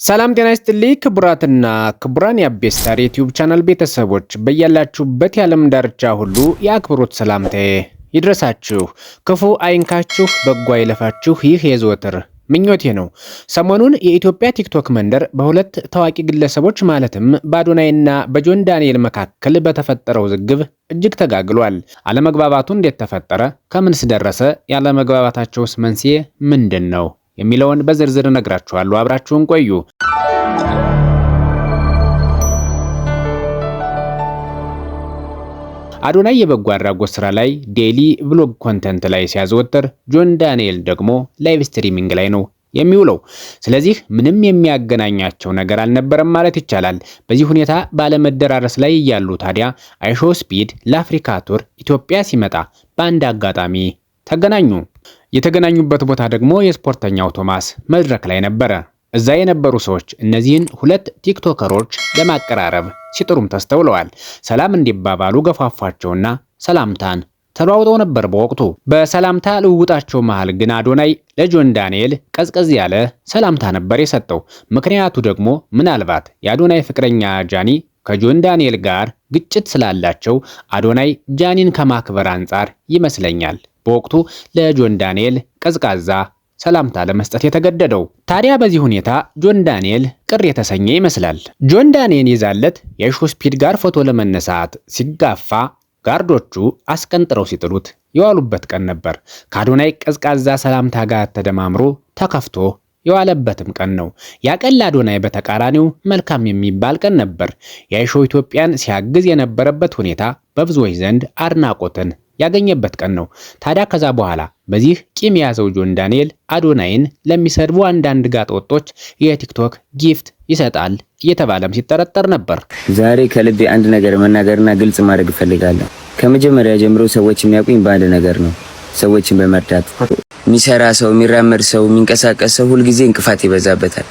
ሰላም ጤና ይስጥልኝ ክቡራትና ክቡራን የአቤስታር ዩቲዩብ ቻናል ቤተሰቦች በያላችሁበት የዓለም ዳርቻ ሁሉ የአክብሮት ሰላምታዬ ይድረሳችሁ። ክፉ አይንካችሁ፣ በጎ አይለፋችሁ። ይህ የዘወትር ምኞቴ ነው። ሰሞኑን የኢትዮጵያ ቲክቶክ መንደር በሁለት ታዋቂ ግለሰቦች ማለትም በአዶናይና በጆን ዳንኤል መካከል በተፈጠረው ውዝግብ እጅግ ተጋግሏል። አለመግባባቱ እንዴት ተፈጠረ? ከምንስ ደረሰ? ያለመግባባታቸውስ መንስኤ ምንድን ነው የሚለውን በዝርዝር እነግራችኋለሁ። አብራችሁን ቆዩ። አዶናይ የበጎ አድራጎት ስራ ላይ ዴይሊ ብሎግ ኮንተንት ላይ ሲያዘወትር፣ ጆን ዳንኤል ደግሞ ላይቭ ስትሪሚንግ ላይ ነው የሚውለው። ስለዚህ ምንም የሚያገናኛቸው ነገር አልነበረም ማለት ይቻላል። በዚህ ሁኔታ ባለመደራረስ ላይ እያሉ ታዲያ አይሾ ስፒድ ለአፍሪካ ቱር ኢትዮጵያ ሲመጣ በአንድ አጋጣሚ ተገናኙ። የተገናኙበት ቦታ ደግሞ የስፖርተኛው ቶማስ መድረክ ላይ ነበረ። እዛ የነበሩ ሰዎች እነዚህን ሁለት ቲክቶከሮች ለማቀራረብ ሲጥሩም ተስተውለዋል። ሰላም እንዲባባሉ ገፋፏቸውና ሰላምታን ተለዋውጠው ነበር። በወቅቱ በሰላምታ ልውውጣቸው መሃል ግን አዶናይ ለጆን ዳንኤል ቀዝቀዝ ያለ ሰላምታ ነበር የሰጠው። ምክንያቱ ደግሞ ምናልባት የአዶናይ ፍቅረኛ ጃኒ ከጆን ዳንኤል ጋር ግጭት ስላላቸው አዶናይ ጃኒን ከማክበር አንጻር ይመስለኛል በወቅቱ ለጆን ዳንኤል ቀዝቃዛ ሰላምታ ለመስጠት የተገደደው። ታዲያ በዚህ ሁኔታ ጆን ዳንኤል ቅር የተሰኘ ይመስላል። ጆን ዳንኤል ይዛለት የአይሾ ስፒድ ጋር ፎቶ ለመነሳት ሲጋፋ ጋርዶቹ አስቀንጥረው ሲጥሉት የዋሉበት ቀን ነበር። ከአዶናይ ቀዝቃዛ ሰላምታ ጋር ተደማምሮ ተከፍቶ የዋለበትም ቀን ነው። ያ ቀን ለአዶናይ በተቃራኒው መልካም የሚባል ቀን ነበር። የአይሾ ኢትዮጵያን ሲያግዝ የነበረበት ሁኔታ በብዙዎች ዘንድ አድናቆትን ያገኘበት ቀን ነው። ታዲያ ከዛ በኋላ በዚህ ቂም የያዘው ጆን ዳንኤል አዶናይን ለሚሰድቡ አንዳንድ ጋጠወጦች የቲክቶክ ጊፍት ይሰጣል እየተባለም ሲጠረጠር ነበር። ዛሬ ከልቤ አንድ ነገር መናገርና ግልጽ ማድረግ እፈልጋለሁ። ከመጀመሪያ ጀምሮ ሰዎች የሚያውቁኝ በአንድ ነገር ነው፣ ሰዎችን በመርዳት። የሚሰራ ሰው፣ የሚራመድ ሰው፣ የሚንቀሳቀስ ሰው ሁልጊዜ እንቅፋት ይበዛበታል።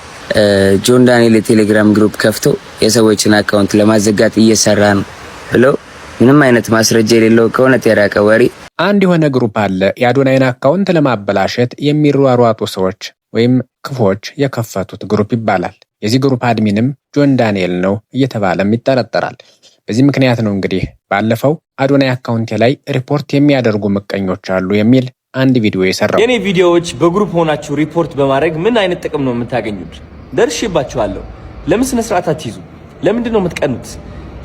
ጆን ዳንኤል የቴሌግራም ግሩፕ ከፍቶ የሰዎችን አካውንት ለማዘጋት እየሰራ ነው ብለው ምንም አይነት ማስረጃ የሌለው ከእውነት የራቀ ወሬ። አንድ የሆነ ግሩፕ አለ የአዶናይን አካውንት ለማበላሸት የሚሯሯጡ ሰዎች ወይም ክፎች የከፈቱት ግሩፕ ይባላል። የዚህ ግሩፕ አድሚንም ጆን ዳንኤል ነው እየተባለም ይጠረጠራል። በዚህ ምክንያት ነው እንግዲህ ባለፈው አዶናይ አካውንቴ ላይ ሪፖርት የሚያደርጉ ምቀኞች አሉ የሚል አንድ ቪዲዮ የሰራው። የኔ ቪዲዮዎች በግሩፕ ሆናችሁ ሪፖርት በማድረግ ምን አይነት ጥቅም ነው የምታገኙት? ደርሼባችኋለሁ። ለምን ስነ ስርዓት አትይዙ? ለምንድን ነው የምትቀኑት?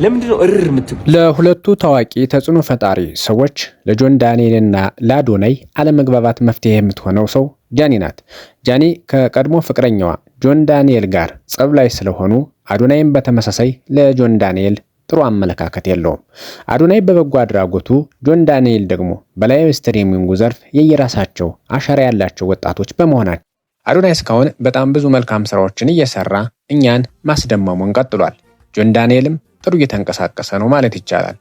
ለምንድነው እርር የምትሉ? ለሁለቱ ታዋቂ ተጽዕኖ ፈጣሪ ሰዎች ለጆን ዳንኤልና ለአዶናይ አለመግባባት መፍትሄ የምትሆነው ሰው ጃኒ ናት። ጃኒ ከቀድሞ ፍቅረኛዋ ጆን ዳንኤል ጋር ጸብ ላይ ስለሆኑ አዶናይም በተመሳሳይ ለጆን ዳንኤል ጥሩ አመለካከት የለውም። አዶናይ በበጎ አድራጎቱ፣ ጆን ዳንኤል ደግሞ በላይቭ ስትሪሚንጉ ዘርፍ የየራሳቸው አሻራ ያላቸው ወጣቶች በመሆናቸው አዶናይ እስካሁን በጣም ብዙ መልካም ስራዎችን እየሰራ እኛን ማስደመሙን ቀጥሏል። ጆን ዳንኤልም ጥሩ እየተንቀሳቀሰ ነው ማለት ይቻላል።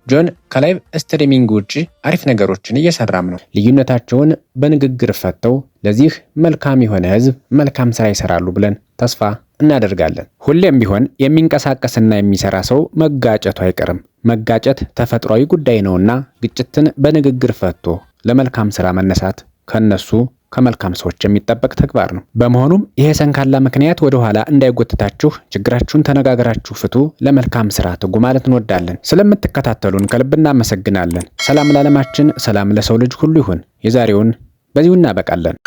ጆን ከላይቭ ስትሪሚንግ ውጪ አሪፍ ነገሮችን እየሰራም ነው። ልዩነታቸውን በንግግር ፈተው ለዚህ መልካም የሆነ ህዝብ መልካም ስራ ይሰራሉ ብለን ተስፋ እናደርጋለን። ሁሌም ቢሆን የሚንቀሳቀስና የሚሰራ ሰው መጋጨቱ አይቀርም። መጋጨት ተፈጥሯዊ ጉዳይ ነውና ግጭትን በንግግር ፈቶ ለመልካም ስራ መነሳት ከነሱ ከመልካም ሰዎች የሚጠበቅ ተግባር ነው። በመሆኑም ይሄ ሰንካላ ምክንያት ወደ ኋላ እንዳይጎትታችሁ ችግራችሁን ተነጋግራችሁ ፍቱ፣ ለመልካም ስራ ትጉ ማለት እንወዳለን። ስለምትከታተሉን ከልብ እናመሰግናለን። ሰላም ለዓለማችን፣ ሰላም ለሰው ልጅ ሁሉ ይሁን። የዛሬውን በዚሁ እናበቃለን።